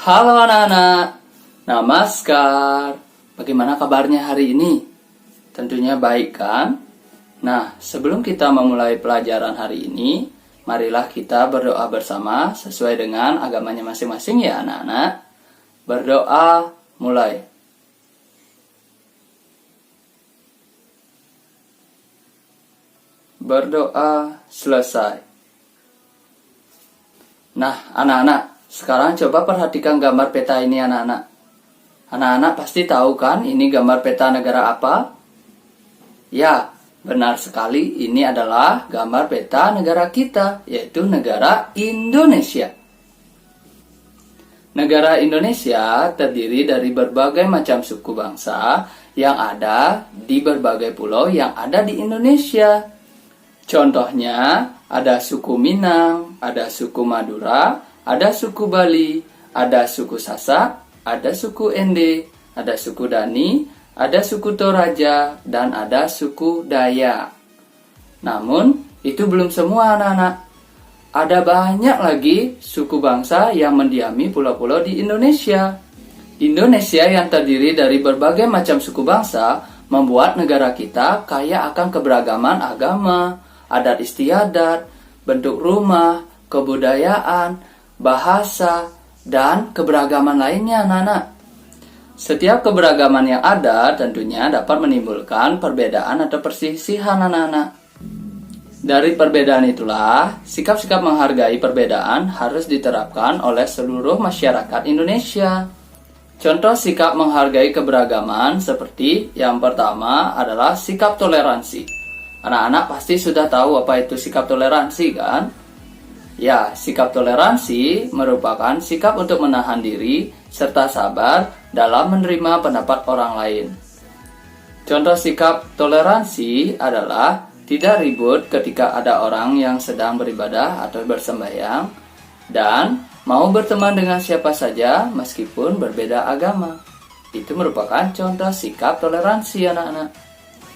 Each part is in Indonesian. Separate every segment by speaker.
Speaker 1: Halo anak-anak, namaskar. Bagaimana kabarnya hari ini? Tentunya baik kan? Nah, sebelum kita memulai pelajaran hari ini, marilah kita berdoa bersama sesuai dengan agamanya masing-masing ya anak-anak. Berdoa mulai. Berdoa selesai. Nah, anak-anak, sekarang coba perhatikan gambar peta ini anak-anak. Anak-anak pasti tahu kan ini gambar peta negara apa? Ya, benar sekali, ini adalah gambar peta negara kita, yaitu negara Indonesia. Negara Indonesia terdiri dari berbagai macam suku bangsa yang ada di berbagai pulau yang ada di Indonesia. Contohnya, ada suku Minang, ada suku Madura, ada suku Bali, ada suku Sasak, ada suku Ende, ada suku Dani, ada suku Toraja, dan ada suku Dayak. Namun, itu belum semua anak-anak. Ada banyak lagi suku bangsa yang mendiami pulau-pulau di Indonesia. Indonesia yang terdiri dari berbagai macam suku bangsa membuat negara kita kaya akan keberagaman agama, adat istiadat, bentuk rumah, kebudayaan, bahasa, dan keberagaman lainnya anak-anak. Setiap keberagaman yang ada tentunya dapat menimbulkan perbedaan atau perselisihan anak-anak. Dari perbedaan itulah, sikap-sikap menghargai perbedaan harus diterapkan oleh seluruh masyarakat Indonesia. Contoh sikap menghargai keberagaman seperti yang pertama adalah sikap toleransi. Anak-anak pasti sudah tahu apa itu sikap toleransi kan? Ya, sikap toleransi merupakan sikap untuk menahan diri serta sabar dalam menerima pendapat orang lain. Contoh sikap toleransi adalah tidak ribut ketika ada orang yang sedang beribadah atau bersembahyang dan mau berteman dengan siapa saja meskipun berbeda agama. Itu merupakan contoh sikap toleransi anak-anak.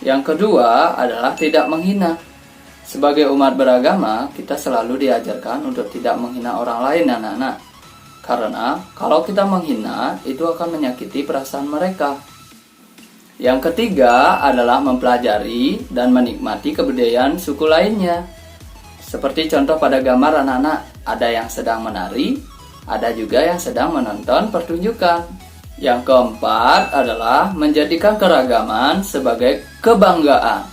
Speaker 1: Yang kedua adalah tidak menghina. Sebagai umat beragama, kita selalu diajarkan untuk tidak menghina orang lain anak-anak. Karena kalau kita menghina, itu akan menyakiti perasaan mereka. Yang ketiga adalah mempelajari dan menikmati kebudayaan suku lainnya. Seperti contoh pada gambar anak-anak, ada yang sedang menari, ada juga yang sedang menonton pertunjukan. Yang keempat adalah menjadikan keragaman sebagai kebanggaan.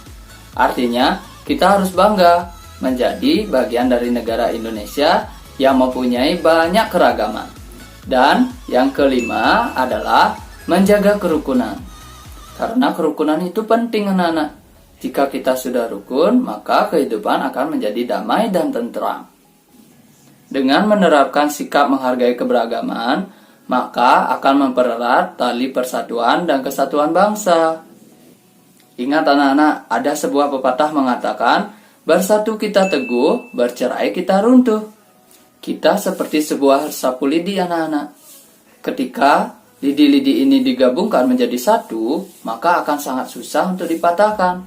Speaker 1: Artinya, kita harus bangga menjadi bagian dari negara Indonesia yang mempunyai banyak keragaman. Dan yang kelima adalah menjaga kerukunan. Karena kerukunan itu penting anak-anak. Jika kita sudah rukun, maka kehidupan akan menjadi damai dan tentram. Dengan menerapkan sikap menghargai keberagaman, maka akan mempererat tali persatuan dan kesatuan bangsa. Ingat anak-anak, ada sebuah pepatah mengatakan, bersatu kita teguh, bercerai kita runtuh. Kita seperti sebuah sapu lidi anak-anak. Ketika lidi-lidi ini digabungkan menjadi satu, maka akan sangat susah untuk dipatahkan.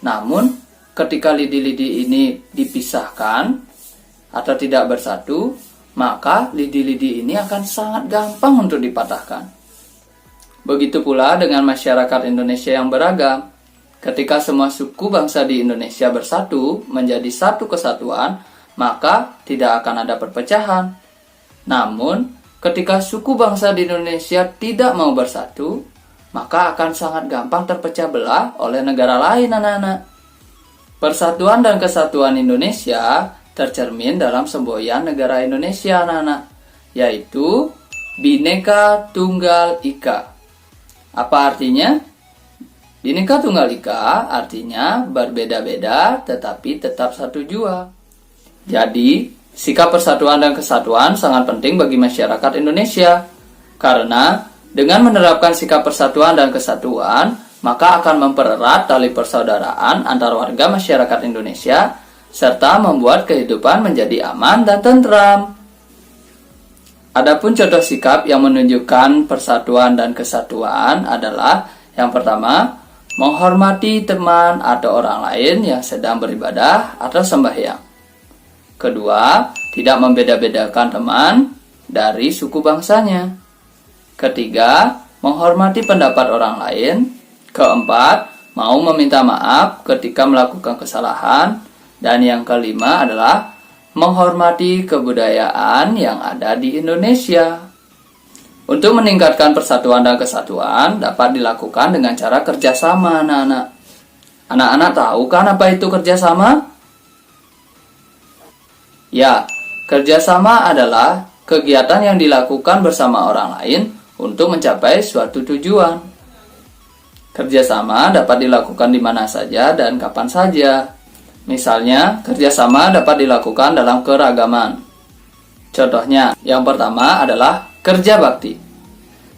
Speaker 1: Namun, ketika lidi-lidi ini dipisahkan atau tidak bersatu, maka lidi-lidi ini akan sangat gampang untuk dipatahkan. Begitu pula dengan masyarakat Indonesia yang beragam. Ketika semua suku bangsa di Indonesia bersatu menjadi satu kesatuan, maka tidak akan ada perpecahan. Namun, ketika suku bangsa di Indonesia tidak mau bersatu, maka akan sangat gampang terpecah belah oleh negara lain anak-anak. Persatuan dan kesatuan Indonesia tercermin dalam semboyan negara Indonesia anak-anak, yaitu Bhinneka Tunggal Ika. Apa artinya? Bhinneka Tunggal Ika artinya berbeda-beda tetapi tetap satu jua. Jadi, sikap persatuan dan kesatuan sangat penting bagi masyarakat Indonesia. Karena dengan menerapkan sikap persatuan dan kesatuan, maka akan mempererat tali persaudaraan antar warga masyarakat Indonesia serta membuat kehidupan menjadi aman dan tentram. Adapun contoh sikap yang menunjukkan persatuan dan kesatuan adalah yang pertama, menghormati teman atau orang lain yang sedang beribadah atau sembahyang. Kedua, tidak membeda-bedakan teman. dari suku bangsanya. Ketiga, menghormati pendapat orang lain. Keempat, mau meminta maaf ketika melakukan kesalahan. Dan yang kelima adalah menghormati kebudayaan yang ada di Indonesia. Untuk meningkatkan persatuan dan kesatuan dapat dilakukan dengan cara kerjasama, anak-anak. Anak-anak tahu kan apa itu kerjasama? Ya, kerjasama adalah kegiatan yang dilakukan bersama orang lain untuk mencapai suatu tujuan. Kerjasama dapat dilakukan di mana saja dan kapan saja. Misalnya, kerjasama dapat dilakukan dalam keragaman. Contohnya, yang pertama adalah kerja bakti.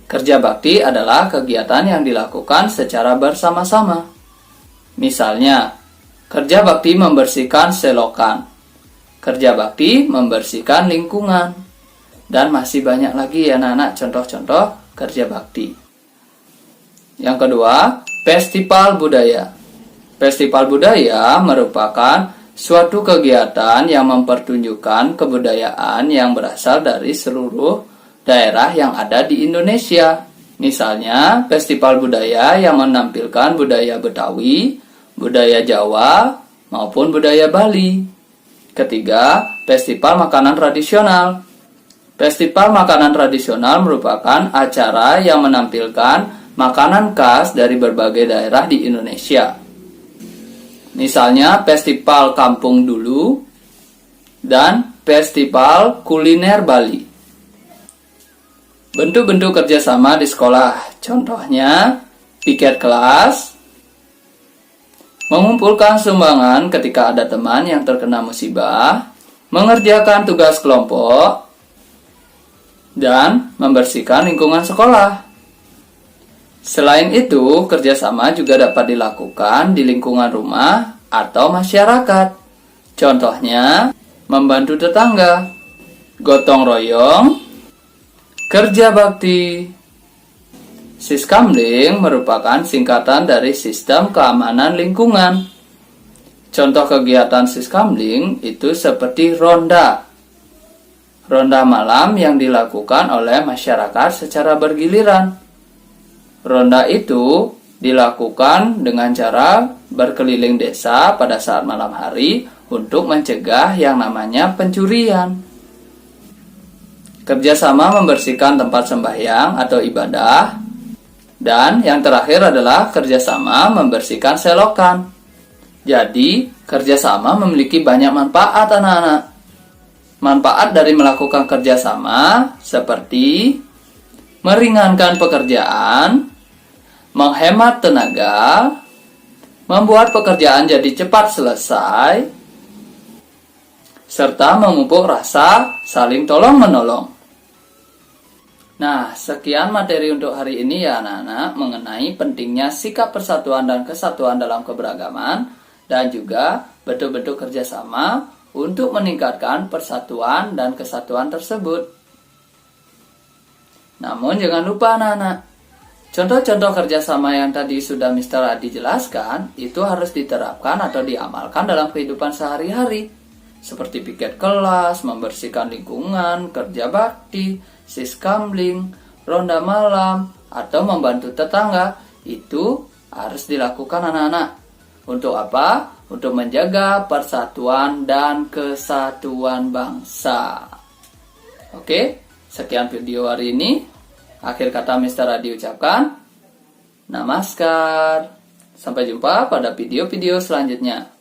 Speaker 1: Kerja bakti adalah kegiatan yang dilakukan secara bersama-sama. Misalnya, kerja bakti membersihkan selokan. Kerja bakti membersihkan lingkungan. Dan masih banyak lagi ya anak-anak contoh-contoh kerja bakti. Yang kedua, festival budaya. Festival budaya merupakan suatu kegiatan yang mempertunjukkan kebudayaan yang berasal dari seluruh daerah yang ada di Indonesia. Misalnya, festival budaya yang menampilkan budaya Betawi, budaya Jawa, maupun budaya Bali. Ketiga, festival makanan tradisional. Festival makanan tradisional merupakan acara yang menampilkan makanan khas dari berbagai daerah di Indonesia. Misalnya, Festival Kampung Dulu dan Festival Kuliner Bali. Bentuk-bentuk kerjasama di sekolah, contohnya piket kelas, mengumpulkan sumbangan ketika ada teman yang terkena musibah, mengerjakan tugas kelompok, dan membersihkan lingkungan sekolah. Selain itu, kerjasama juga dapat dilakukan di lingkungan rumah atau masyarakat. Contohnya, membantu tetangga, gotong royong, kerja bakti. Siskamling merupakan singkatan dari Sistem Keamanan Lingkungan. Contoh kegiatan Siskamling itu seperti ronda. Ronda malam yang dilakukan oleh masyarakat secara bergiliran. Ronda itu dilakukan dengan cara berkeliling desa pada saat malam hari untuk mencegah yang namanya pencurian. Kerjasama membersihkan tempat sembahyang atau ibadah. Dan yang terakhir adalah kerjasama membersihkan selokan. Jadi, kerjasama memiliki banyak manfaat, anak-anak. Manfaat dari melakukan kerjasama seperti meringankan pekerjaan, menghemat tenaga, membuat pekerjaan jadi cepat selesai, serta memupuk rasa saling tolong-menolong. Nah, sekian materi untuk hari ini ya anak-anak mengenai pentingnya sikap persatuan dan kesatuan dalam keberagaman dan juga bentuk-bentuk kerjasama untuk meningkatkan persatuan dan kesatuan tersebut. Namun jangan lupa anak-anak, contoh-contoh kerjasama yang tadi sudah Mr. Adi jelaskan itu harus diterapkan atau diamalkan dalam kehidupan sehari-hari. Seperti piket kelas, membersihkan lingkungan, kerja bakti, siskamling, ronda malam, atau membantu tetangga. Itu harus dilakukan anak-anak. Untuk apa? Untuk menjaga persatuan dan kesatuan bangsa. Oke, sekian video hari ini. Akhir kata Mr. Adi ucapkan, namaskar. Sampai jumpa pada video-video selanjutnya.